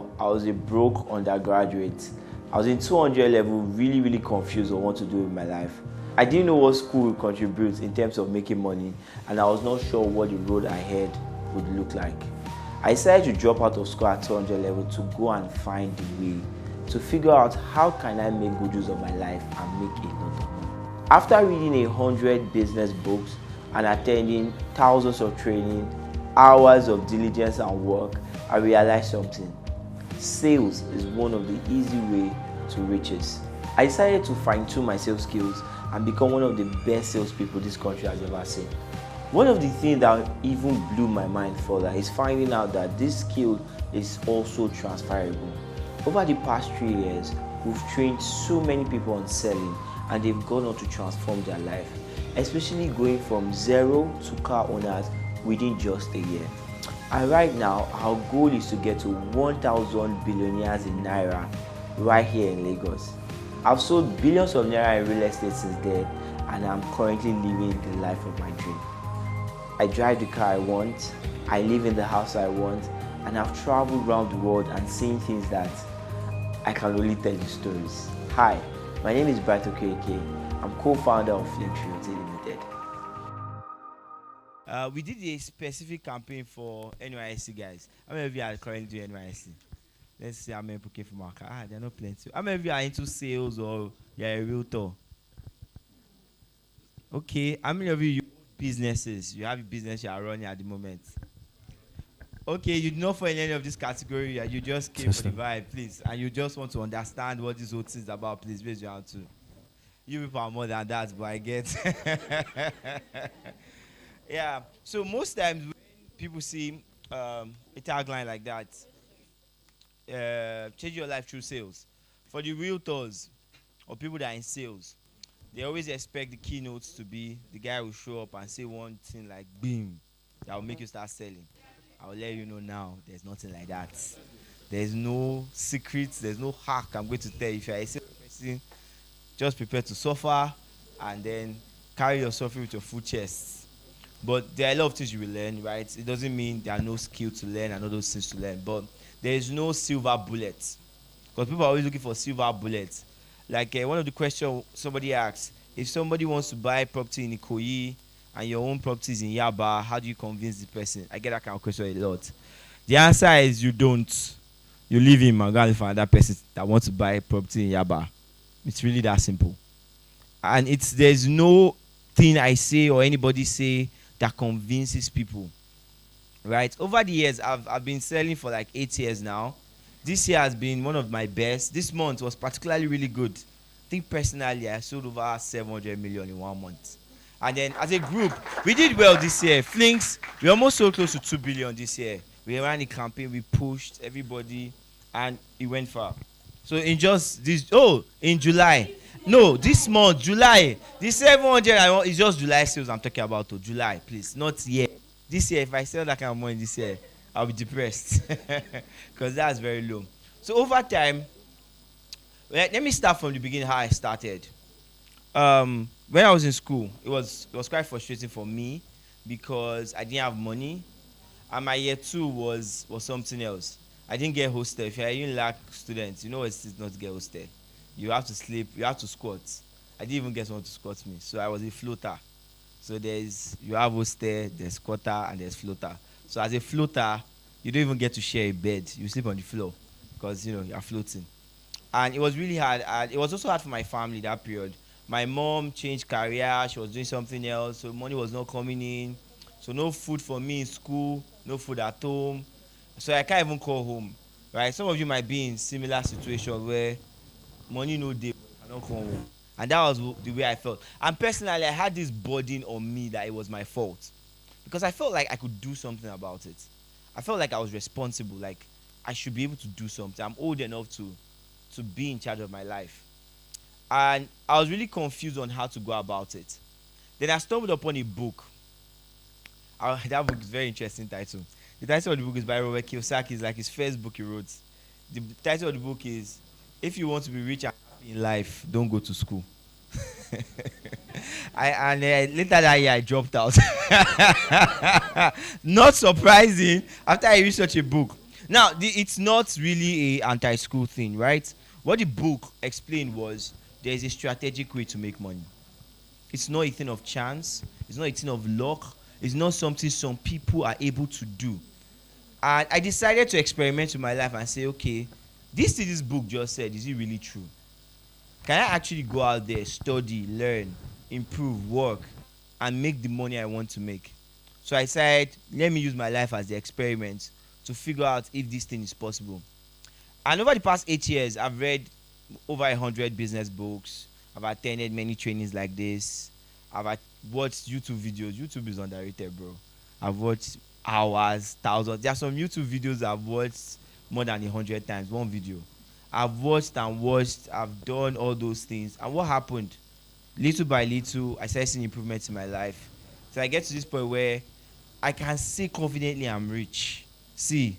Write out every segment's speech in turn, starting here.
school, I was a broke undergraduate. I was in 200 level, really confused on what to do with my life. I didn't know what school would contribute in terms of making money, and I was not sure what the road ahead would look like. I decided to drop out of school at 200 level to go and find the way to figure out how can I make good use of my life and make a lot of money. After reading 100 business books and attending thousands of training, hours of diligence and work, I realized something. Sales is one of the easy ways to riches. I decided to fine-tune my sales skills and become one of the best salespeople this country has ever seen. One of the things that even blew my mind further is finding out that this skill is also transferable. Over the past 3 years, we've trained so many people on selling and they've gone on to transform their life, especially going from zero to car owners within just a year. And right now, our goal is to get to 1,000 billionaires in Naira right here in Lagos. I've sold billions of Naira in real estate since then, and I'm currently living the life of my dream. I drive the car I want, I live in the house I want, and I've traveled around the world and seen things that I can only tell you stories. Hi, my name is Bright Okereke. I'm co-founder of Flame Realty Limited. We did a specific campaign for NYSC guys. How many of you are currently doing NYSC? Let's see how many people came from our car. There are not plenty. How many of you are into sales or you're a realtor? Okay. How many of you businesses? You have a business you are running at the moment. Okay, you do not fall in any of this category. You just came for the vibe, please. And you just want to understand what this whole thing is about, please raise your hand too. You people are more than that, but I get. Yeah, so most times when people see a tagline like that, change your life through sales. For the realtors or people that are in sales, they always expect the keynotes to be the guy will show up and say one thing like, boom, that will make you start selling. I will let you know now, there's nothing like that. There's no secrets, there's no hack I'm going to tell you. If you're a sales person, just prepare to suffer and then carry your suffering with your full chest. But there are a lot of things you will learn, right? It doesn't mean there are no skill to learn and all those things to learn, but there is no silver bullet. Because people are always looking for silver bullets. Like one of the questions somebody asked, if somebody wants to buy property in Ikoyi and your own property is in Yaba, how do you convince the person? I get that kind of question a lot. The answer is you don't. You leave him and go and find another person that wants to buy property in Yaba. It's really that simple. And there's no thing I say or anybody say that convinces people, right? Over the years, I've been selling for like 8 years now. This year has been one of my best. This month was particularly really good. I think personally, I sold over 700 million in 1 month. And then as a group, we did well this year. Flinks, we almost sold close to 2 billion this year. We ran a campaign, we pushed everybody, and it went far. So in just this, in July, no, this month, July, this 700 is just July sales I'm talking about. July, please, not yet. This year, if I sell that kind of money this year, I'll be depressed because that's very low. So over time, let me start from the beginning how I started. When I was in school, it was quite frustrating for me because I didn't have money, and my year 2 was something else. I didn't get hostel. If I didn't lack students, you know it's not to get hostel. You have to sleep, you have to squat. I didn't even get someone to squat me, so I was a floater. So you have hostel, there's squatter, and there's floater. So as a floater, you don't even get to share a bed. You sleep on the floor because you're floating. And it was really hard. And it was also hard for my family that period. My mom changed career, she was doing something else, so money was not coming in. So no food for me in school, no food at home. So I can't even call home, right? Some of you might be in similar situation where money no day, I don't come home. And that was the way I felt. And personally, I had this burden on me that it was my fault. Because I felt like I could do something about it. I felt like I was responsible, like I should be able to do something. I'm old enough to be in charge of my life. And I was really confused on how to go about it. Then I stumbled upon a book. That book is a very interesting title. The title of the book is by Robert Kiyosaki. It's like his first book he wrote. The title of the book is, If You Want to Be Rich and Happy in Life, Don't Go to School. Later that year, I dropped out. Not surprising after I read such a book. Now, it's not really a anti-school thing, right? What the book explained was there is a strategic way to make money. It's not a thing of chance. It's not a thing of luck. It's not something some people are able to do. And I decided to experiment with my life and say, okay, this book just said, is it really true? Can I actually go out there, study, learn, improve, work, and make the money I want to make? So I decided, let me use my life as the experiment to figure out if this thing is possible. And over the past 8 years, I've read over 100 business books. I've attended many trainings like this. Watched YouTube videos. YouTube is underrated, bro. I've watched hours, thousands. There are some YouTube videos I've watched more than 100 times. One video. I've watched and watched. I've done all those things. And what happened? Little by little, I started seeing improvements in my life. So I get to this point where I can say confidently I'm rich. See,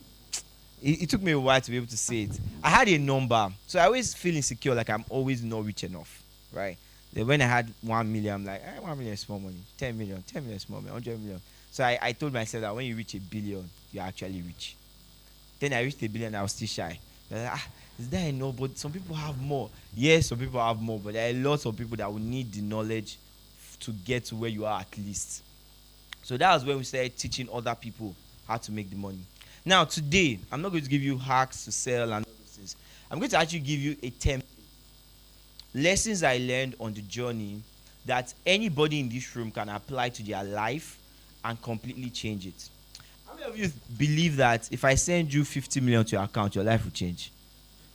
it took me a while to be able to say it. I had a number, so I always feel insecure, like I'm always not rich enough, right? Then when I had 1 million, I'm like, 1 million is small money. 10 million is small money. 100 million. So I told myself that when you reach 1 billion, you're actually rich. Then I reached 1 billion, I was still shy. Like, is that enough? But some people have more. Yes, some people have more, but there are lots of people that will need the knowledge to get to where you are at least. So that was when we started teaching other people how to make the money. Now, today, I'm not going to give you hacks to sell and all those things. I'm going to actually give you a template. Lessons I learned on the journey that anybody in this room can apply to their life and completely change it. How many of you believe that if I send you 50 million to your account, your life will change?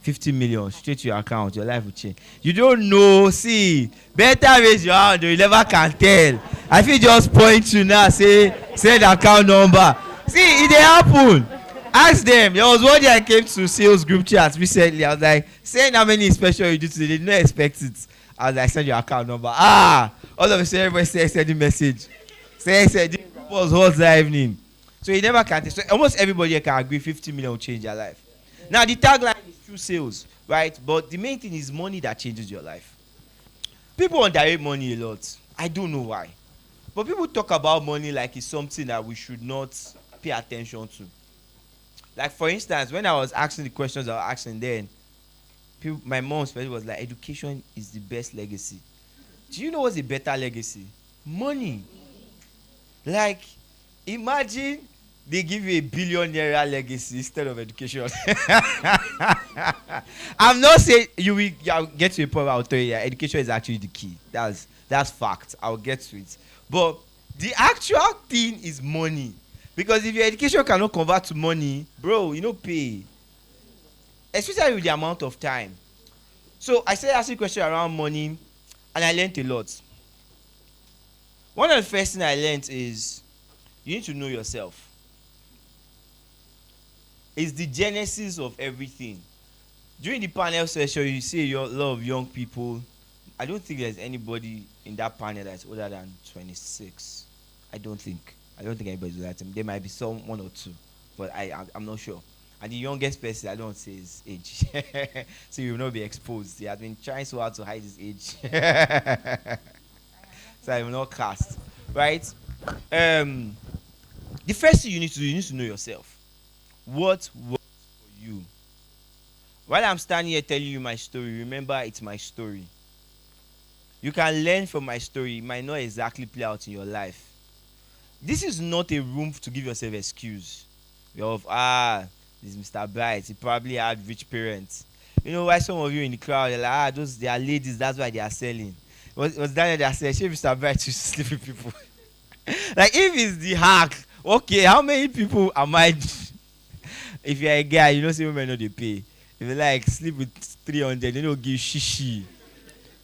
50 million straight to your account, your life will change. You don't know. See, better raise your hand, you never can tell. I feel just point you now, say, send account number. See, it dey happen. Ask them. There was one day I came to sales group chat recently. I was like, saying how many inspection you do today. They did not expect it. I was like, send your account number. All of a sudden, everybody said, send the message. Said, the group was hot that evening. So you never can. So almost everybody can agree 50 million will change your life. Now, the tagline is true sales, right? But the main thing is money that changes your life. People underrate money a lot. I don't know why. But people talk about money like it's something that we should not pay attention to. Like, for instance, when I was asking the questions I was asking then, my mom especially was like, education is the best legacy. Do you know what's a better legacy? Money. Like, imagine they give you a Billion-Naira legacy instead of education. I'm not saying you will get to a point where I'll tell you that education is actually the key. That's fact. I'll get to it. But the actual thing is money. Because if your education cannot convert to money, bro, you don't pay. Especially with the amount of time. So I started asking questions around money, and I learned a lot. One of the first things I learned is you need to know yourself. It's the genesis of everything. During the panel session, you see a lot of young people. I don't think there's anybody in that panel that's older than 26. I don't think anybody's older than them. There might be one or two, but I'm not sure. And the youngest person, I don't say his age. So you will not be exposed. He has been trying so hard to hide his age. So I will not cast. Right? The first thing you need to know yourself. What works for you? While I'm standing here telling you my story, remember it's my story. You can learn from my story. It might not exactly play out in your life. This is not a room to give yourself excuse. Of this is Mr. Bright. He probably had rich parents. You know why some of you in the crowd are like, they are ladies, that's why they are selling. Was that they said, "She Mr. Bright to sleep with people." Like, if it's the hack, okay, how many people am I? If you're a guy, you don't see women know they pay. If you like sleep with 300, they don't give shishi.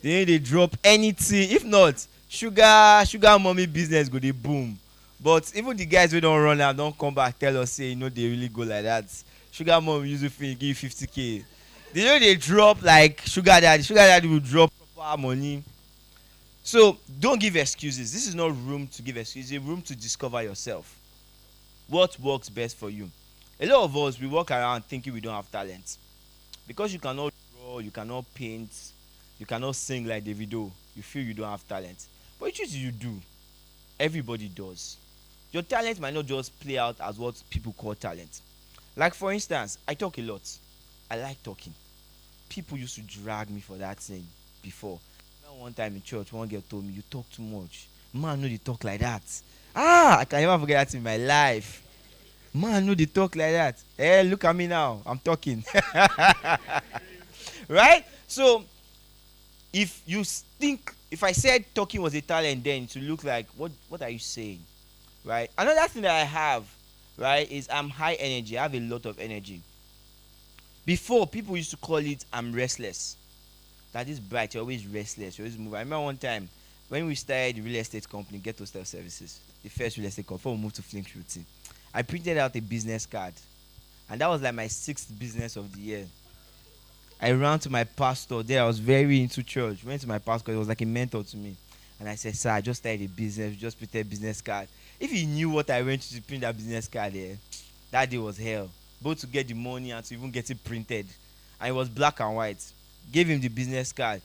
They drop anything. If not, sugar mommy business go they boom. But even the guys who don't run out, don't come back, tell us, say, they really go like that. Sugar mom usually give you 50K. They drop like sugar daddy. Sugar daddy will drop proper money. So don't give excuses. This is not room to give excuses. It's a room to discover yourself. What works best for you? A lot of us, we walk around thinking we don't have talent. Because you cannot draw, you cannot paint, you cannot sing like Davido, you feel you don't have talent. But the truth is you do. Everybody does. Your talent might not just play out as what people call talent. Like for instance, I talk a lot. I like talking. People used to drag me for that thing before. One time in church, one girl told me, "You talk too much. Man, no, they talk like that." Ah, I can never forget that in my life. Man, no, they talk like that. Hey, look at me now. I'm talking. Right? So, if you think, if I said talking was a talent, then to look like, what are you saying? Right? Another thing that I have, right, is I'm high energy. I have a lot of energy. Before, people used to call it I'm restless. That is bright, you're always restless, you always move. I remember one time when we started the real estate company, Get Hostel Services, the first real estate company, before we moved to Flink Routine. I printed out a business card, and that was like my sixth business of the year. I ran to my pastor there. I was very into church. Went to my pastor, he was like a mentor to me. And I said, "Sir, I just started a business, just printed a business card." If he knew what I went to print that business card there, that day was hell. Both to get the money and to even get it printed. And it was black and white. Gave him the business card,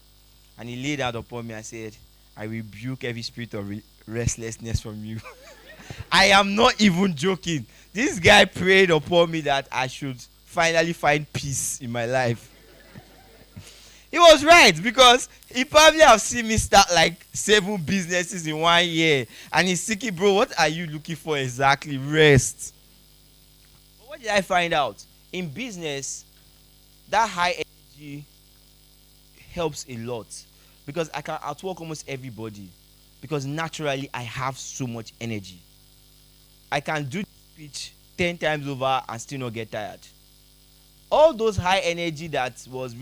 and he laid out upon me and said, "I rebuke every spirit of restlessness from you." I am not even joking. This guy prayed upon me that I should finally find peace in my life. He was right, because he probably have seen me start like 7 businesses in 1 year. And he's thinking, "Bro, what are you looking for exactly?" Rest. But what did I find out? In business, that high energy helps a lot, because I can outwork almost everybody, because naturally I have so much energy. I can do the speech 10 times over and still not get tired. All those high energy that was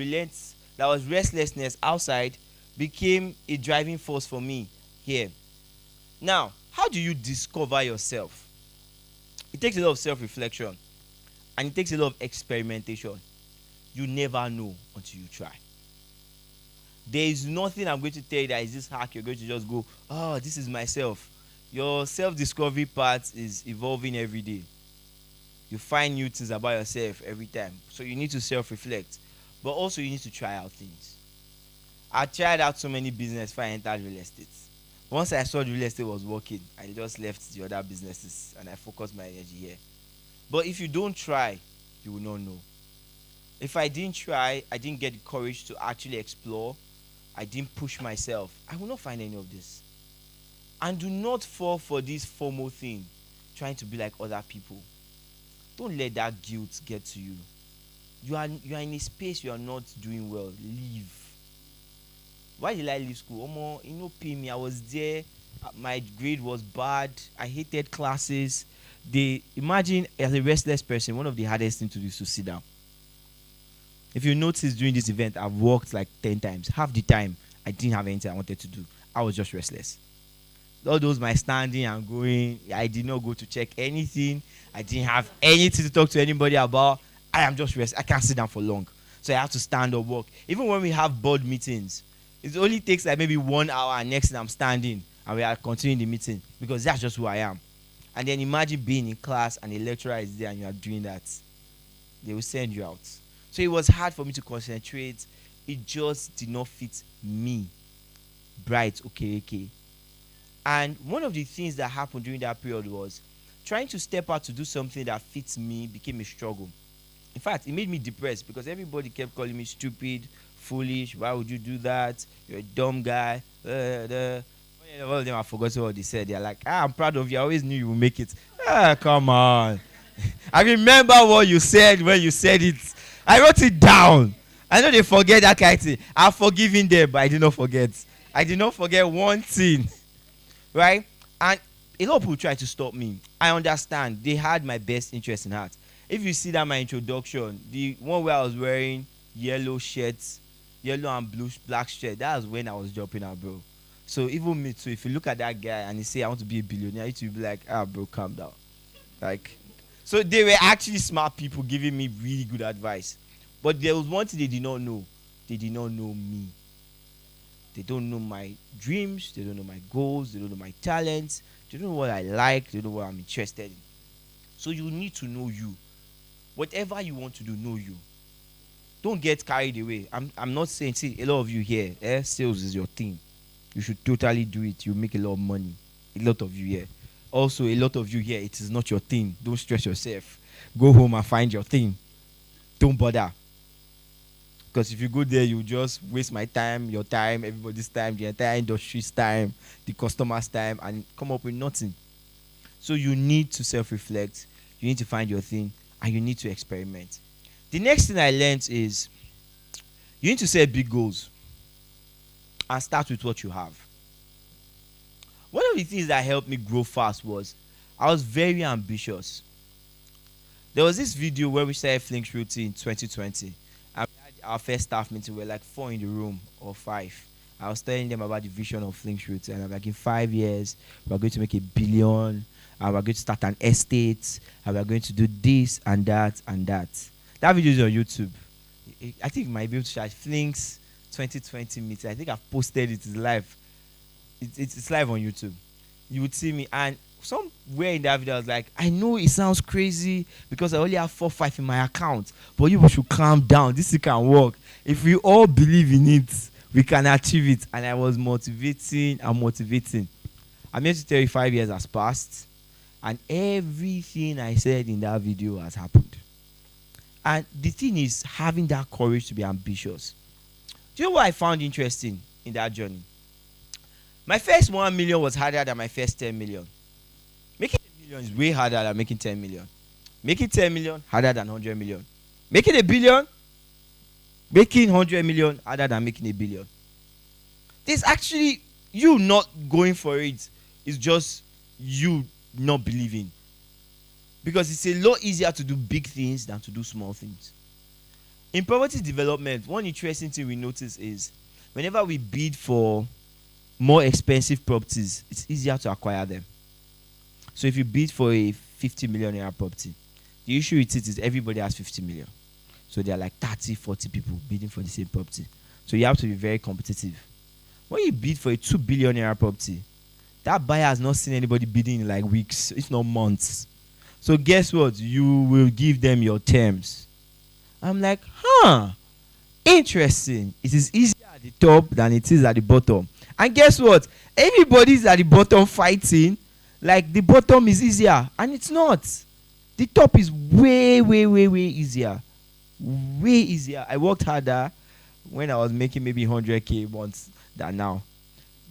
restlessness outside became a driving force for me here. Now, how do you discover yourself? It takes a lot of self-reflection, and it takes a lot of experimentation. You never know until you try. There is nothing I'm going to tell you that is this hack you're going to just go, "Oh, this is myself." Your self-discovery part is evolving every day. You find new things about yourself every time. So you need to self-reflect. But also you need to try out things. I tried out so many businesses before I entered real estate. Once I saw the real estate was working, I just left the other businesses and I focused my energy here. But if you don't try, you will not know. If I didn't try, I didn't get the courage to actually explore, I didn't push myself, I will not find any of this. And do not fall for this FOMO thing, trying to be like other people. Don't let that guilt get to you. You are in a space you are not doing well. Leave. Why did I leave school? Omo, you know, pay me. I was there. My grade was bad. I hated classes. Imagine, as a restless person, one of the hardest things to do is to sit down. If you notice during this event, I've walked like 10 times. Half the time, I didn't have anything I wanted to do. I was just restless. All those my standing and going, I did not go to check anything. I didn't have anything to talk to anybody about. I am just restless. I can't sit down for long. So I have to stand or walk. Even when we have board meetings, it only takes like maybe 1 hour, and next thing I'm standing and we are continuing the meeting, because that's just who I am. And then imagine being in class and a lecturer is there and you are doing that. They will send you out. So it was hard for me to concentrate. It just did not fit me. Bright, okay. And one of the things that happened during that period was trying to step out to do something that fits me became a struggle. In fact, it made me depressed, because everybody kept calling me stupid, foolish. Why would you do that? You're a dumb guy. All of them, I forgot what they said. They're like, "I'm proud of you. I always knew you would make it." Come on. I remember what you said when you said it. I wrote it down. I know they forget that kind of thing. I've forgiven them, but I did not forget. I did not forget one thing. Right? And a lot of people tried to stop me. I understand. They had my best interest in heart. If you see that my introduction, the one where I was wearing yellow shirts, yellow and blue black shirt, that was when I was dropping out, bro. So even me too, if you look at that guy and he say, "I want to be a billionaire," you will be like, "Bro, calm down." Like, so they were actually smart people giving me really good advice. But there was one thing they did not know. They did not know me. They don't know my dreams. They don't know my goals. They don't know my talents. They don't know what I like. They don't know what I'm interested in. So you need to know you. Whatever you want to do, know you. Don't get carried away. I'm not saying, see, a lot of you here, sales is your thing. You should totally do it. You make a lot of money. A lot of you here. Also, a lot of you here, it is not your thing. Don't stress yourself. Go home and find your thing. Don't bother. Because if you go there, you just waste my time, your time, everybody's time, the entire industry's time, the customer's time, and come up with nothing. So you need to self-reflect. You need to find your thing, and you need to experiment. The next thing I learned is you need to set big goals and start with what you have. One of the things that helped me grow fast was I was very ambitious. There was this video where we started Flinks Realty in 2020. And we had our first staff meeting. We were like 4 in the room or 5. I was telling them about the vision of Flinks Realty. And I'm like, in 5 years, we're going to make $1 billion. And we're going to start an estate. And we're going to do this and that and that. That video is on YouTube. I think you might be able to share Flinks 2020 meeting. I think I've posted it. It's live. It's live on YouTube. You would see me. And somewhere in that video, I was like, I know it sounds crazy because I only have 4 5 in my account, but you should calm down. This thing can work. If we all believe in it, we can achieve it. And I was motivating and motivating. I'm here to tell you 5 years has passed, and everything I said in that video has happened. And the thing is having that courage to be ambitious. Do you know what I found interesting in that journey? My first 1 million was harder than my first 10 million. Making $1 million is way harder than making 10 million. Making 10 million harder than 100 million. Making $1 billion, making 100 million harder than making $1 billion. There's actually you not going for it. It's just you not believing. Because it's a lot easier to do big things than to do small things. In property development, one interesting thing we notice is whenever we bid for more expensive properties, it's easier to acquire them. So if you bid for a 50 million naira property, the issue with it is everybody has 50 million. So there are like 30, 40 people bidding for the same property. So you have to be very competitive. When you bid for a 2 billion naira property, that buyer has not seen anybody bidding in like weeks, if not months. So guess what? You will give them your terms. I'm like, interesting. It is easier at the top than it is at the bottom. And guess what? Everybody's at the bottom fighting. Like the bottom is easier. And it's not. The top is way, way, way, way easier. Way easier. I worked harder when I was making maybe 100K once than now.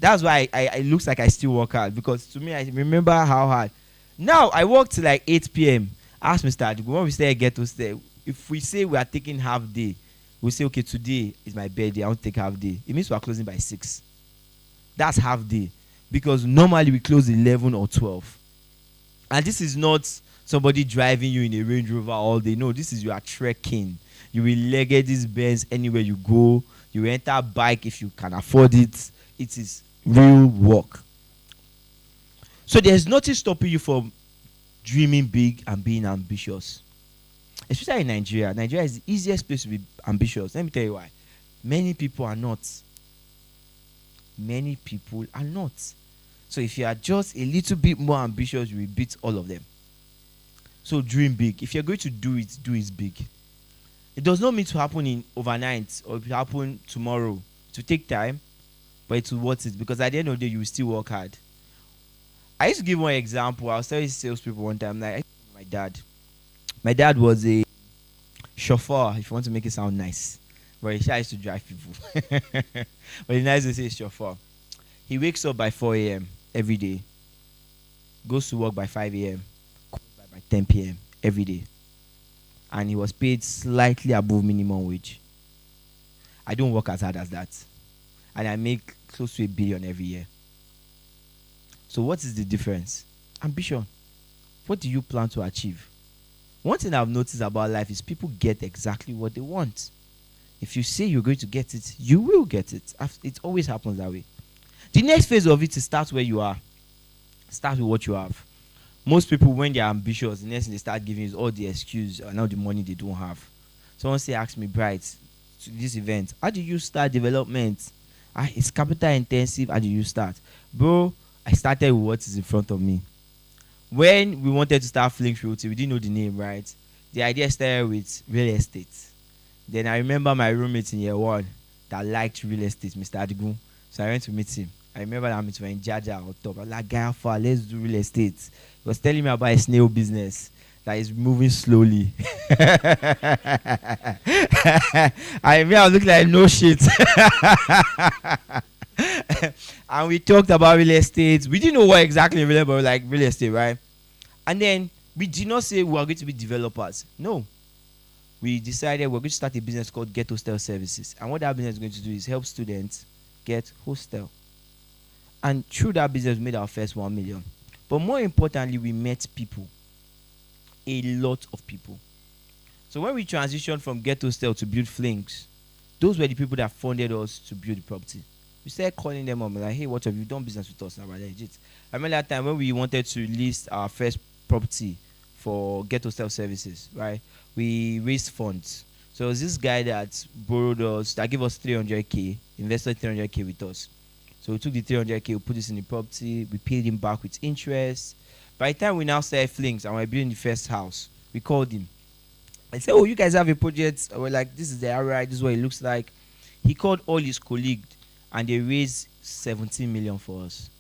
That's why it looks like I still work hard. Because to me, I remember how hard. Now, I work till like 8 p.m. Ask Mr. Adigu, when we stay at Ghetto Stay, if we say we are taking half day, we say, okay, today is my birthday, I want to take half day. It means we are closing by 6. That's half day. Because normally we close 11 or 12. And this is not somebody driving you in a Range Rover all day. No, this is you are trekking. You will legged this Benz anywhere you go. You enter a bike if you can afford it. It is real work. So there's nothing stopping you from dreaming big and being ambitious. Especially in Nigeria. Nigeria is the easiest place to be ambitious. Let me tell you why. Many people are not. Many people are not. So if you are just a little bit more ambitious, you will beat all of them. So dream big. If you're going to do it big. It does not mean to happen in overnight or it will happen tomorrow. It will take time, but it will worth it because at the end of the day, you will still work hard. I used to give one example. I was telling salespeople one time, like my dad. My dad was a chauffeur, if you want to make it sound nice. But he used to drive people. But it's nice to say chauffeur. He wakes up by 4 a.m. every day. Goes to work by 5 a.m. Comes by 10 p.m. every day. And he was paid slightly above minimum wage. I don't work as hard as that. And I make close to $1 billion every year. So what is the difference? Ambition. What do you plan to achieve? One thing I've noticed about life is people get exactly what they want. If you say you're going to get it, you will get it. It always happens that way. The next phase of it is start where you are. Start with what you have. Most people, when they're ambitious, the next thing they start giving is all the excuse and all the money they don't have. Someone asked me, Bright, to this event, how do you start development? It's capital intensive. How do you start? Bro, I started with what is in front of me. When we wanted to start Flinks Realty, we didn't know the name, right? The idea started with real estate. Then I remember my roommate in year 1 that liked real estate, Mr. Adigun. So I went to meet him. I remember that we were in Jaja on top. I was like, guy, let's do real estate. He was telling me about a snail business. that is moving slowly. I mean, I look like no shit. And we talked about real estate. We didn't know what exactly real, but like real estate, right? And then we did not say we are going to be developers. No. We decided we're going to start a business called Get Hostel Services. And what that business is going to do is help students get hostel. And through that business, we made our first 1 million. But more importantly, we met people. A lot of people. So when we transitioned from Get Hostel to Build Flings, those were the people that funded us to build the property. We started calling them up like, hey, what have you done business with us now? Legit. I remember that time when we wanted to list our first property for Get Hostel Services, right? We raised funds. So it was this guy that borrowed us, that gave us 300K, invested 300K with us. So we took the 300K, we put this in the property, we paid him back with interest. By the time we now started Flings and we're building the first house, we called him. I said, oh, you guys have a project. We're like, this is the RI, this is what it looks like. He called all his colleagues and they raised 17 million for us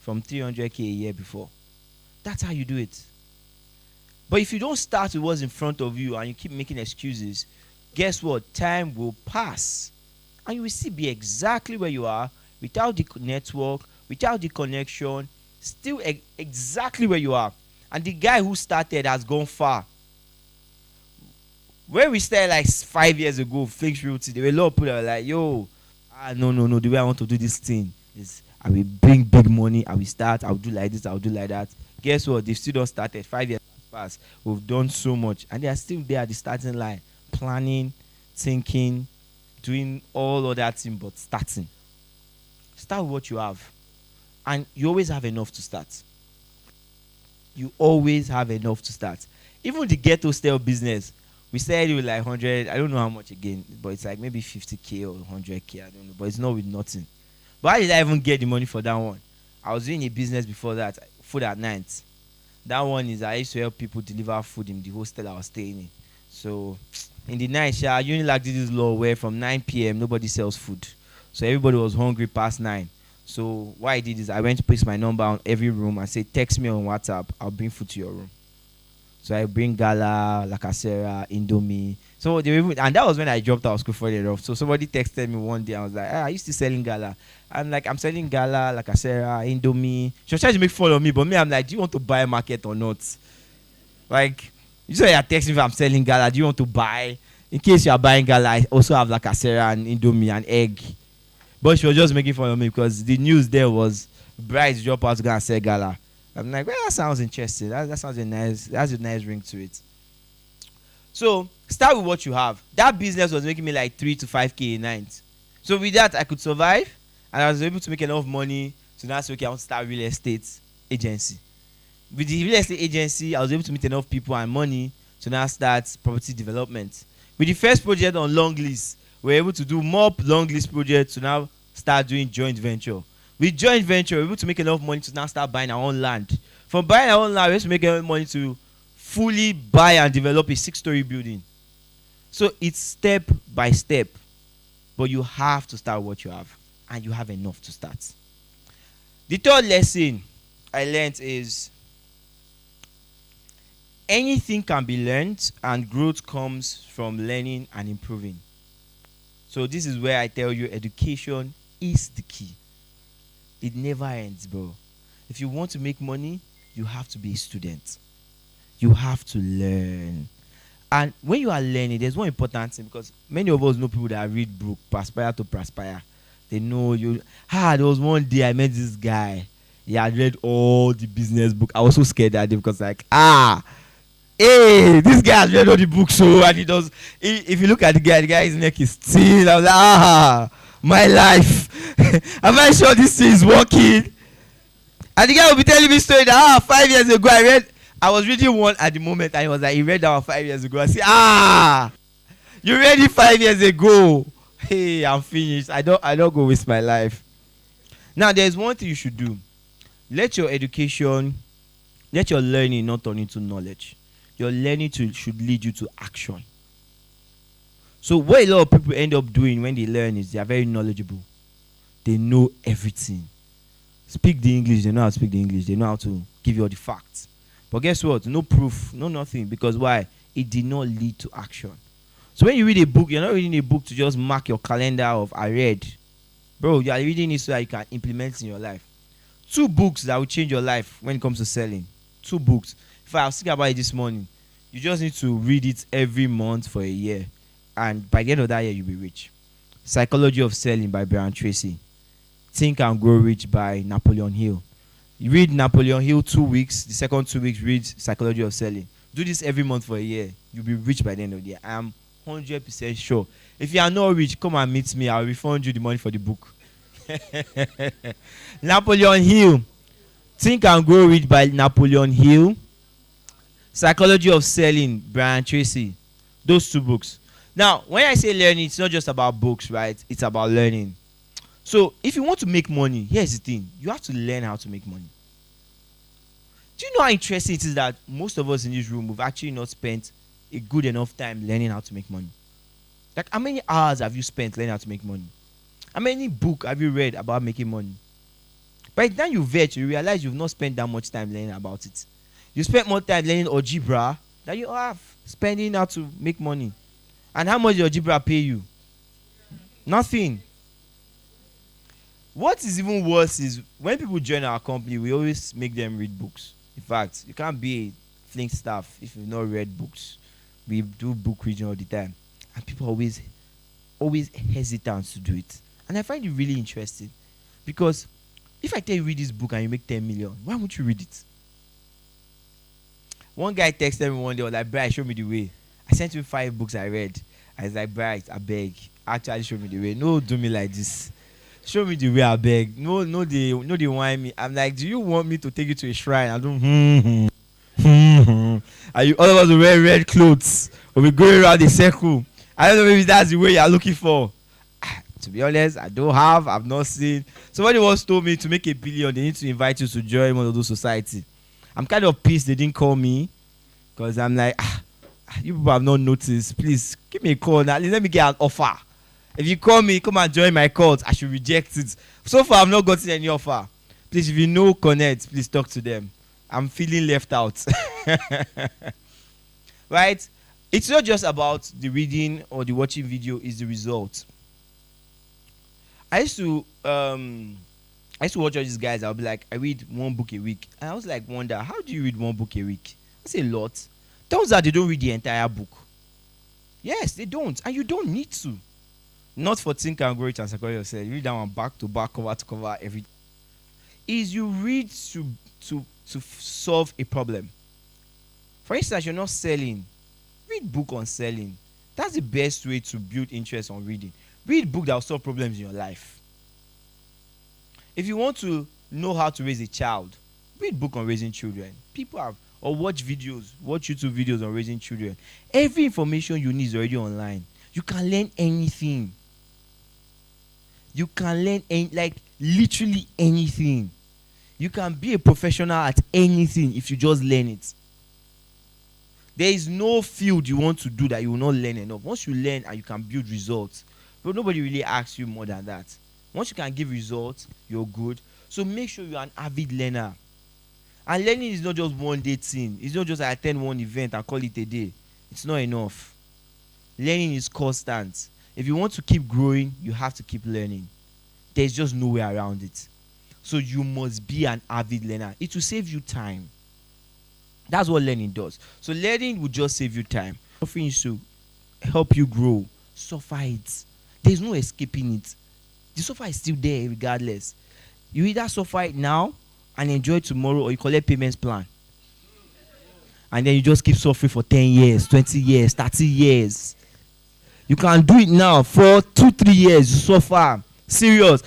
from 300K a year before. That's how you do it. But if you don't start with what's in front of you and you keep making excuses, guess what? Time will pass. And you will still be exactly where you are without the network, without the connection, still exactly where you are. And the guy who started has gone far. When we started like 5 years ago, Flings Realty, there were a lot of people that were like, yo, no, the way I want to do this thing is I will bring big money, I will start, I will do like this, I will do like that. Guess what? They've still not started. 5 years past. We've done so much. And they are still there at the starting line, planning, thinking, doing all of that thing, but starting. Start with what you have. And you always have enough to start. You always have enough to start. Even the Get Hostel business, we started with like 100, I don't know how much again, but it's like maybe 50K or 100K, I don't know, but it's not with nothing. But how did I even get the money for that one? I was doing a business before that, food at night. That one is I used to help people deliver food in the hostel I was staying in. So in the night, Unilag did this law where from 9 p.m. nobody sells food. So everybody was hungry past 9. So what I did is I went to place my number on every room and say, text me on WhatsApp, I'll bring food to your room. So I bring gala, lacasera, indomie. So they even, and that was when I dropped out of school for the off. So somebody texted me one day. I was like, are you still selling gala? I'm like, I'm selling gala, lacasera, indomie. She was trying to make fun of me, but me, I'm like, do you want to buy a market or not? Like, you say you're texting me if I'm selling gala. Do you want to buy? In case you are buying gala, I also have lacasera and indomie and egg. But she was just making fun of me because the news there was brides drop out to go and sell gala. I'm like, well, that sounds interesting. That sounds nice. That's a nice ring to it. So start with what you have. That business was making me like 3 to 5K a night. So with that, I could survive, and I was able to make enough money to now say, okay, I want to start a real estate agency. With the real estate agency, I was able to meet enough people and money to now start property development. With the first project on long lease, we were able to do more long lease projects to now start doing joint venture. With joint venture, we were able to make enough money to now start buying our own land. From buying our own land, we were able to make enough money to fully buy and develop a 6-story building. So it's step by step. But you have to start what you have. And you have enough to start. The third lesson I learned is anything can be learned, and growth comes from learning and improving. So this is where I tell you education is the key. It never ends, bro. If you want to make money, you have to be a student. You have to learn. And when you are learning, there's one important thing, because many of us know people that read book, Perspire to Perspire. They know you. There was one day I met this guy. He had read all the business book. I was so scared that day because hey, this guy has read all the books, so, and he does. If you look at the guy's neck is still. I was like, my life. Am I sure this thing is working? And the guy will be telling me story that 5 years ago I was reading one at the moment, and he was like, he read that 5 years ago. I say, you read it 5 years ago. Hey, I'm finished. I don't go waste my life. Now there's one thing you should do. Let your learning not turn into knowledge. Your learning should lead you to action. So what a lot of people end up doing when they learn is they are very knowledgeable. They know everything. Speak the English, they know how to speak the English. They know how to give you all the facts. But guess what? No proof, no nothing. Because why? It did not lead to action. So when you read a book, you're not reading a book to just mark your calendar of I read. Bro, you are reading it so that you can implement it in your life. 2 books that will change your life when it comes to selling. 2 books. If I was thinking about it this morning, you just need to read it every month for a year. And by the end of that year, you'll be rich. Psychology of Selling by Brian Tracy. Think and Grow Rich by Napoleon Hill. You read Napoleon Hill 2 weeks. The second 2 weeks, read Psychology of Selling. Do this every month for a year. You'll be rich by the end of the year. I am 100% sure. If you are not rich, come and meet me. I'll refund you the money for the book. Napoleon Hill. Think and Grow Rich by Napoleon Hill. Psychology of Selling, Brian Tracy. Those 2 books. Now, when I say learning, it's not just about books, right? It's about learning. So, if you want to make money, here's the thing. You have to learn how to make money. Do you know how interesting it is that most of us in this room, we've actually not spent a good enough time learning how to make money? Like, how many hours have you spent learning how to make money? How many books have you read about making money? By the time you vet, you realize you've not spent that much time learning about it. You spent more time learning algebra than you have spending how to make money. And how much does algebra pay you? Nothing. What is even worse is when people join our company, we always make them read books. In fact, you can't be a flink staff if you've not read books. We do book reading all the time. And people always hesitant to do it. And I find it really interesting. Because if I tell you read this book and you make 10 million, why won't you read it? One guy texted me one day, was like, Bright, show me the way. I sent him 5 books I read. I was like, Bright, I beg. Actually, show me the way. No, do me like this. Show me the way, I beg. No, they whine me. I'm like, do you want me to take you to a shrine? I don't. Are you all of us wearing red clothes? Or we going around the circle? I don't know if that's the way you're looking for. To be honest, I've not seen. Somebody once told me to make a billion, they need to invite you to join one of those society. I'm kind of pissed they didn't call me. Because I'm like, you people have not noticed. Please, give me a call now. Let me get an offer. If you call me, come and join my cult, I should reject it. So far, I've not gotten any offer. Please, if you know Connect, please talk to them. I'm feeling left out. Right? It's not just about the reading or the watching video, it's the result. I used to watch all these guys. I'll be like, I read 1 book a week. And I was like, wonder, how do you read 1 book a week? That's a lot. Turns out they don't read the entire book. Yes, they don't. And you don't need to. Not for Think and Grow Rich and Psychology of Selling. You read that one back to back, cover to cover, every. Is you read to solve a problem. For instance, you're not selling. Read book on selling. That's the best way to build interest on reading. Read book that will solve problems in your life. If you want to know how to raise a child, read book on raising children. People have, or watch YouTube videos on raising children. Every information you need is already online. You can learn anything. You can learn literally anything. You can be a professional at anything if you just learn it. There is no field you want to do that you will not learn enough. Once you learn and you can build results, but nobody really asks you more than that. Once you can give results, you're good. So make sure you're an avid learner. And learning is not just one day thing. It's not just I attend one event and call it a day. It's not enough. Learning is constant. If you want to keep growing, you have to keep learning. There's just no way around it. So you must be an avid learner. It will save you time. That's what learning does. So learning will just save you time. Suffering is to help you grow. Suffer it. There's no escaping it. The suffer is still there regardless. You either suffer it now and enjoy it tomorrow, or you collect payments plan. And then you just keep suffering for 10 years, 20 years, 30 years. You can do it now for 2-3 years. You suffer. Serious.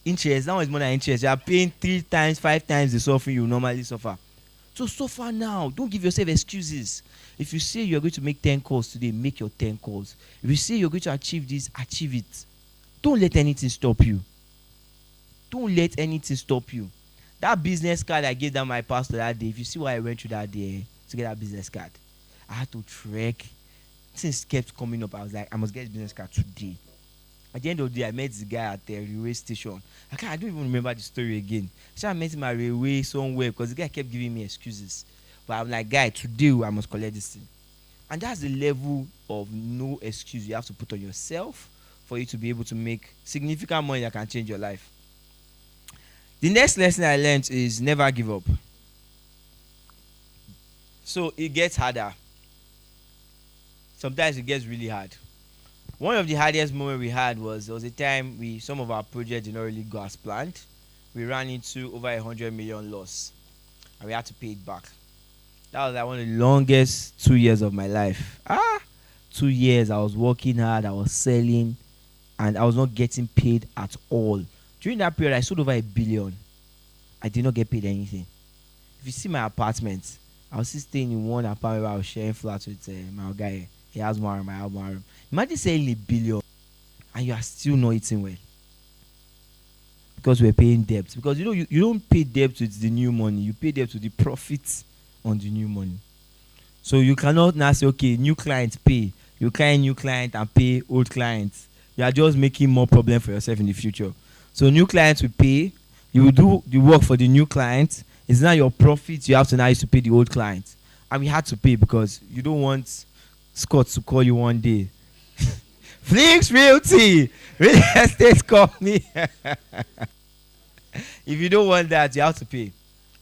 Interest. That one is more than interest. You are paying 3 times, 5 times the suffering you normally suffer. So suffer now. Don't give yourself excuses. If you say you're going to make 10 calls today, make your 10 calls. If you say you're going to achieve this, achieve it. Don't let anything stop you. Don't let anything stop you. That business card I gave down my pastor that day, if you see what I went through that day to get that business card, I had to trek. Things kept coming up. I was like, I must get this business card today. At the end of the day, I met the guy at the railway station. I don't even remember the story again. So I met him at railway somewhere because the guy kept giving me excuses. But I'm like, guy, today I must collect this thing. And that's the level of no excuse you have to put on yourself for you to be able to make significant money that can change your life. The next lesson I learned is never give up. So it gets harder. Sometimes it gets really hard. One of the hardest moments we had was there was a time some of our projects did not really go as planned. We ran into over 100 million loss, and we had to pay it back. That was like one of the longest 2 years of my life. 2 years I was working hard, I was selling, and I was not getting paid at all. During that period, I sold over 1 billion. I did not get paid anything. If you see my apartment, I was still staying in one apartment where I was sharing flats with my guy. He has one room, I have one room. Imagine selling 1 billion and you are still not eating well. Because we're paying debt. Because you don't pay debt with the new money. You pay debt with the profits on the new money. So you cannot now say, okay, new clients pay. You client new client and pay old clients. You are just making more problem for yourself in the future. So new clients will pay. You will do the work for the new client. It's not your profit. You have to now use to pay the old client. And we had to pay because you don't want Scott to call you one day. Flinks Realty, real estate company. If you don't want that, you have to pay,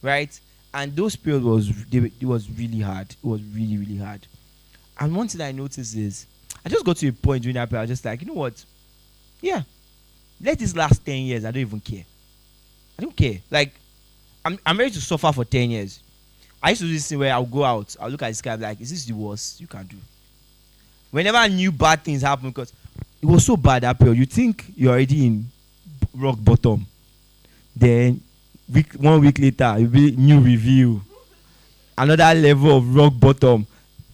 right? And those periods it was really hard. It was really, really hard. And one thing I noticed is I just got to a point during that period. I was just like, you know what? Yeah, let this last 10 years. I don't even care. I don't care. Like, I'm ready to suffer for 10 years. I used to do this thing where I'll go out, I'll look at the sky, I'm like, is this the worst you can do? Whenever I knew bad things happen, because it was so bad that period, you think you're already in rock bottom. Then 1 week later, you'll be new review. Another level of rock bottom.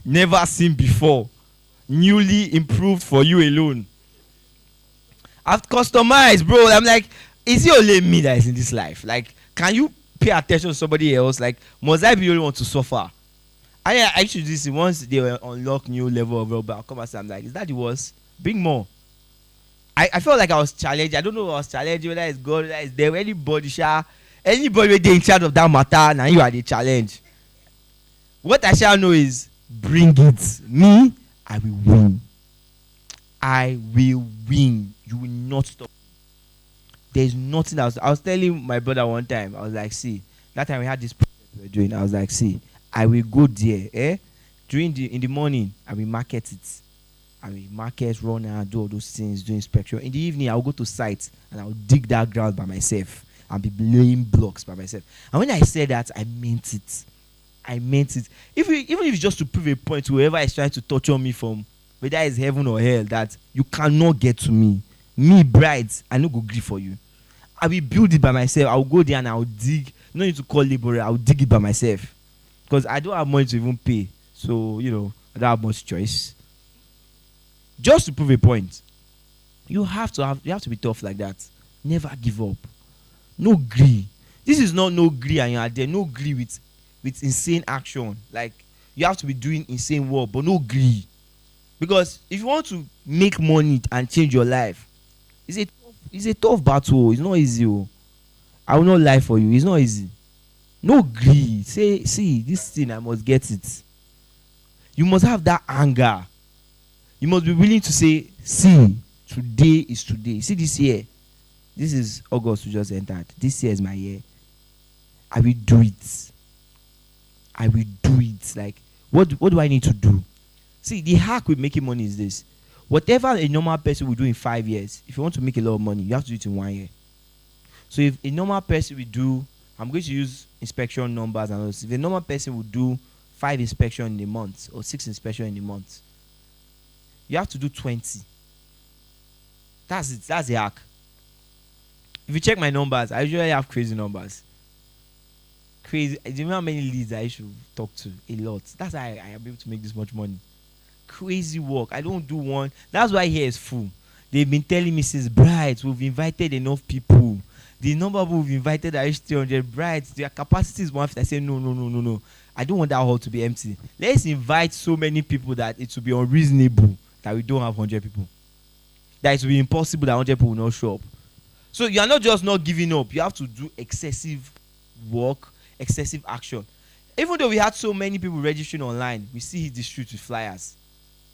Never seen before. Newly improved for you alone. I've customized, bro. I'm like, is it only me that is in this life? Like, can you pay attention to somebody else? Like, must I be the only one to suffer? I actually do this once they unlock new level of rubber. I'll come and say, I'm like, is that the worst? Bring more. I felt like I was challenged. I don't know what I was challenged, whether it's God, whether it's there, anybody in charge of that matter, now you are the challenge. What I shall know is, bring it. Me, I will win. I will win. You will not stop. There's nothing else. I was telling my brother one time, I was like, see, that time we had this project we were doing, I was like, see, I will go there, in the morning, I will market it. I will market, run and do all those things, do inspection. In the evening, I will go to site and I will dig that ground by myself and be laying blocks by myself. And when I said that, I meant it. I meant it. Even if it's just to prove a point to whoever is trying to torture me from, whether it's heaven or hell, that you cannot get to me. Me, brides, I no go gree for you. I will build it by myself. I will go there and I will dig. No need to call laborer. I will dig it by myself. Because I don't have money to even pay. So, I don't have much choice. Just to prove a point. You have to be tough like that. Never give up. No greed. This is not no greed and you are there. No greed with insane action. Like, you have to be doing insane work, but no greed. Because if you want to make money and change your life, it's a tough battle. It's not easy. I will not lie for you. It's not easy. No greed. Say, see, this thing, I must get it. You must have that anger. You must be willing to say, see, today is today. See this year. This is August we just entered. This year is my year. I will do it. I will do it. Like, what do I need to do? See, the hack with making money is this. Whatever a normal person will do in 5 years, if you want to make a lot of money, you have to do it in 1 year. So if a normal person will do, I'm going to use inspection numbers and all this. If a normal person will do 5 inspections in a month or 6 inspections in a month, you have to do 20. That's it. That's the hack. If you check my numbers, I usually have crazy numbers. Crazy. Do you know how many leads I should talk to? A lot. That's how I am able to make this much money. Crazy work. I don't do one. That's why here is full. They've been telling me since brides, we've invited enough people. The number of people we've invited are 300 brides. Their capacity is 150. I say, no. I don't want that hall to be empty. Let's invite so many people that it will be unreasonable that we don't have 100 people. That it will be impossible that 100 people will not show up. So you are not just not giving up. You have to do excessive work, excessive action. Even though we had so many people registering online, we still hit the street with flyers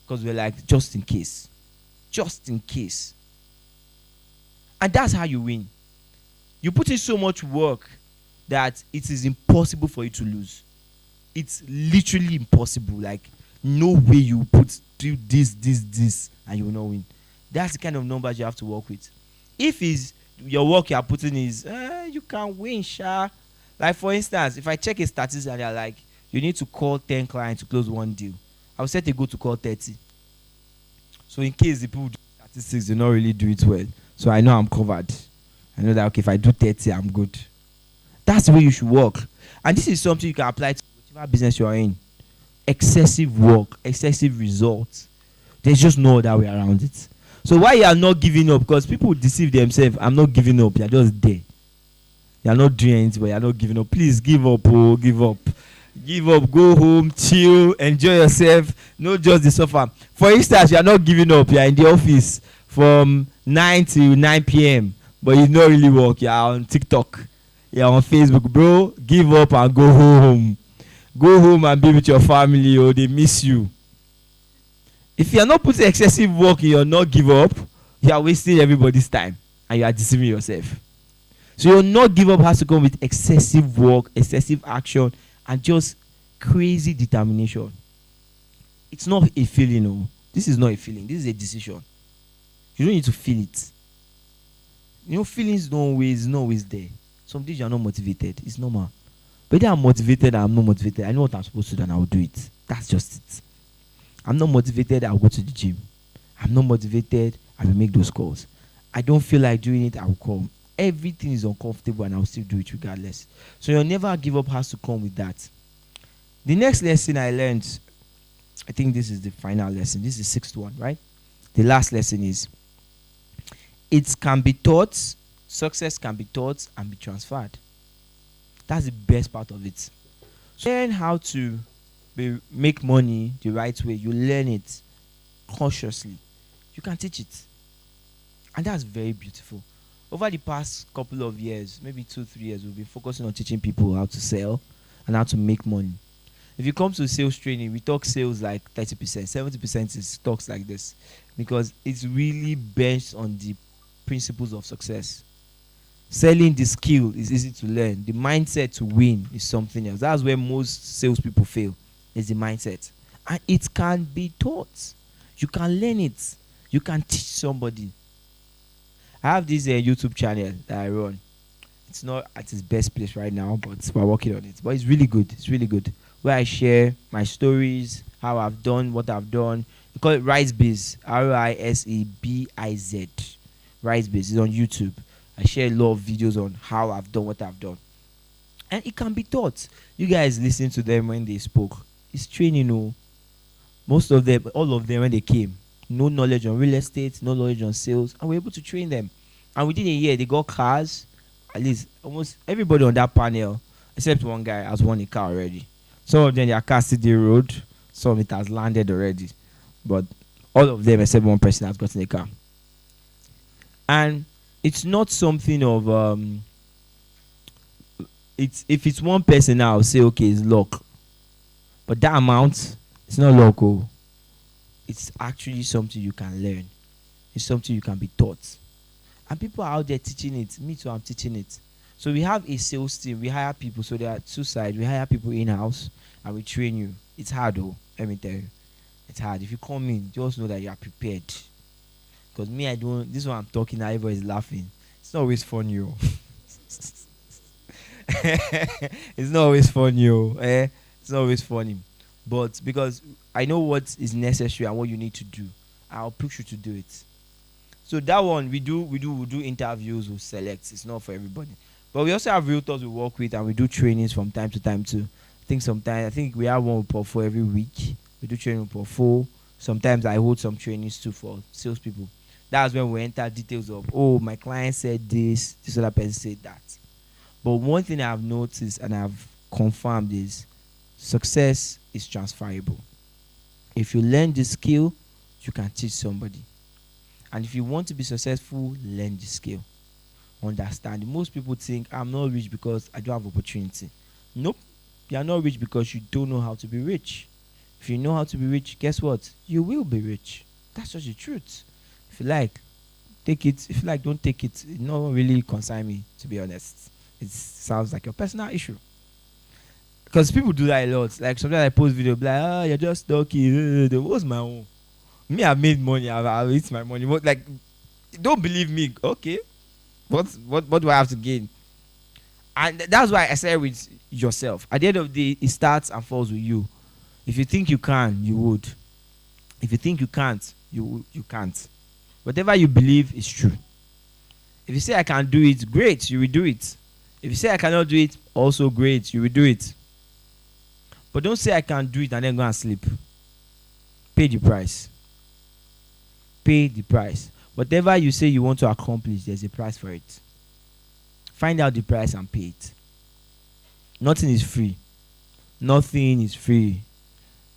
because we're like, just in case. Just in case. And that's how you win. You put in so much work that it is impossible for you to lose. It's literally impossible. Like, no way you do this, and you will not win. That's the kind of numbers you have to work with. If is your work you are putting is, you can win, sha. Like, for instance, if I check a statistic and they're like, you need to call 10 clients to close one deal, I will set a goal to call 30. So in case the people do statistics, they not really do it well. So I know I'm covered. I know that, okay, if I do 30, I'm good. That's the way you should work. And this is something you can apply to whatever business you are in. Excessive work, excessive results. There's just no other way around it. So why you are not giving up? Because people deceive themselves. I'm not giving up. You're just there. You're not doing anything, but you're not giving up. Please give up. Oh, give up. Give up. Go home, chill, enjoy yourself. Not just the suffer. For instance, you're not giving up. You're in the office from 9 to 9 p.m. But you don't really work. You're on TikTok. You're on Facebook. Bro, give up and go home. Go home and be with your family, or they miss you. If you are not putting excessive work in your not give up, you are wasting everybody's time and you are deceiving yourself. So your not give up has to come with excessive work, excessive action, and just crazy determination. It's not a feeling, no. This is not a feeling. This is a decision. You don't need to feel it. You know, feelings don't always, not always there. Some days you are not motivated. It's normal. Whether I'm motivated or I'm not motivated, I know what I'm supposed to do and I will do it. That's just it. I'm not motivated, I'll go to the gym. I'm not motivated, I will make those calls. I don't feel like doing it, I will call. Everything is uncomfortable and I'll still do it regardless. So your never give up has to come with that. The next lesson I learned, I think this is the final lesson. This is the sixth one, right? The last lesson is, it can be taught, success can be taught and be transferred. That's the best part of it. So learn how to make money the right way. You learn it consciously. You can teach it. And that's very beautiful. Over the past couple of years, maybe 2-3 years, we've been focusing on teaching people how to sell and how to make money. If you come to sales training, we talk sales like 30%, 70% is talks like this, because it's really based on the principles of success. Selling the skill is easy to learn. The mindset to win is something else. That's where most salespeople fail, is the mindset. And it can be taught. You can learn it. You can teach somebody. I have this YouTube channel that I run. It's not at its best place right now, but we're working on it. But it's really good. It's really good. Where I share my stories, how I've done, what I've done. We call it RiseBiz. RiseBiz. RiseBiz is on YouTube. I share a lot of videos on how I've done what I've done. And it can be taught. You guys listen to them when they spoke. It's training, no. Most of them, all of them when they came, no knowledge on real estate, no knowledge on sales, and we're able to train them. And within a year, they got cars. At least almost everybody on that panel, except one guy, has won a car already. Some of them, their car still the road. Some of it has landed already. But all of them, except one person, has gotten a car. And it's not something of if it's one person now, I'll say okay, it's luck. But that amount, it's not luck. Oh. It's actually something you can learn. It's something you can be taught. And people are out there teaching it. Me too, I'm teaching it. So we have a sales team. We hire people. So there are two sides. We hire people in-house and we train you. It's hard though, let me tell you. It's hard. If you come in, just know that you are prepared. Because me, I don't, this one I'm talking now, everybody's laughing. It's not always fun, yo. It's not always fun, yo. It's not always funny. But because I know what is necessary and what you need to do, I'll push you to do it. So that one, we do interviews, we'll select. It's not for everybody. But we also have realtors we work with and we do trainings from time to time too. I think we have one with Portfolio every week. We do training with Portfolio. Sometimes I hold some trainings too for salespeople. That's when we enter details of, oh, my client said this other person said that. But one thing I've noticed and I've confirmed is success is transferable. If you learn the skill, you can teach somebody. And if you want to be successful, learn the skill. Understand. Most people think I'm not rich because I don't have opportunity. Nope. You are not rich because you don't know how to be rich. If you know how to be rich, guess what? You will be rich. That's just the truth. If you like, take it. If you like, don't take it. It don't really concern me, to be honest. It sounds like your personal issue. Because people do that a lot. Like sometimes I post video, like, you're just talking. What's my own? Me, I made money. I've eaten my money. But like, don't believe me. Okay, what do I have to gain? And that's why I say with yourself. At the end of the day, it starts and falls with you. If you think you can, you would. If you think you can't, you can't. Whatever you believe is true. If you say I can do it, great, you will do it. If you say I cannot do it, also great, you will do it. But don't say I can do it and then go and sleep. Pay the price. Pay the price. Whatever you say you want to accomplish, there's a price for it. Find out the price and pay it. Nothing is free. Nothing is free.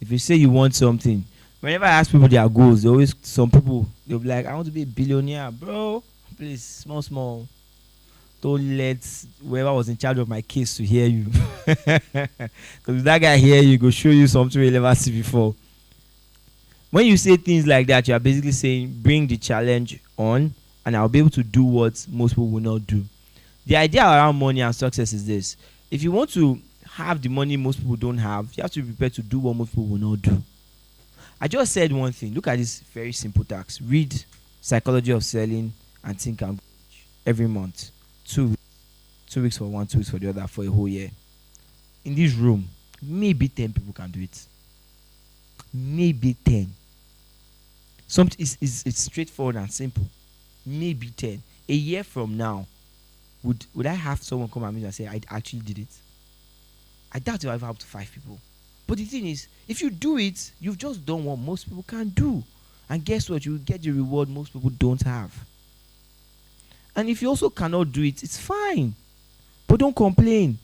If you say you want something, whenever I ask people their goals, some people, they'll be like, I want to be a billionaire. Bro, please, small. Don't let whoever was in charge of my case to hear you. Because if that guy hear you, go show you something you never see before. When you say things like that, you are basically saying, bring the challenge on, and I'll be able to do what most people will not do. The idea around money and success is this. If you want to have the money most people don't have, you have to be prepared to do what most people will not do. I just said one thing. Look at this very simple task. Read Psychology of Selling and Think and Grow Rich every month. 2 weeks. 2 weeks for one, 2 weeks for the other, for a whole year. In this room, maybe 10 people can do it. Maybe 10. It's straightforward and simple. Maybe 10. A year from now, would I have someone come at me and say, I actually did it? I doubt if I have up to 5 people. But the thing is, if you do it, you've just done what most people can't do. And guess what? You will get the reward most people don't have. And if you also cannot do it, it's fine. But don't complain.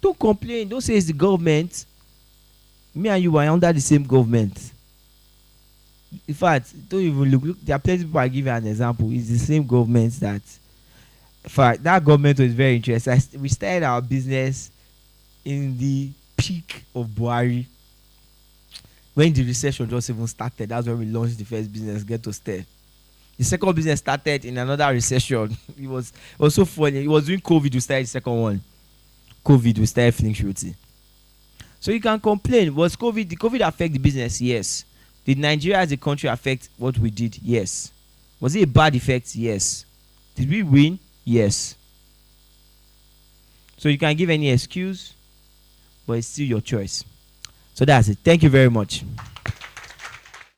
Don't complain. Don't say it's the government. Me and you are under the same government. In fact, don't even look. There are plenty of people. I give you an example. It's the same government that. In fact, that government was very interesting. We started our business in the peak of Buhari. When the recession just even started, that's when we launched the first business, Get to Stay. The second business started in another recession. It was so funny. It was during COVID we started the second one. COVID, we started feeling shooty. So you can complain. Did COVID affect the business? Yes. Did Nigeria as a country affect what we did? Yes. Was it a bad effect? Yes. Did we win? Yes. So you can give any excuse, but it's still your choice. So that's it. Thank you very much.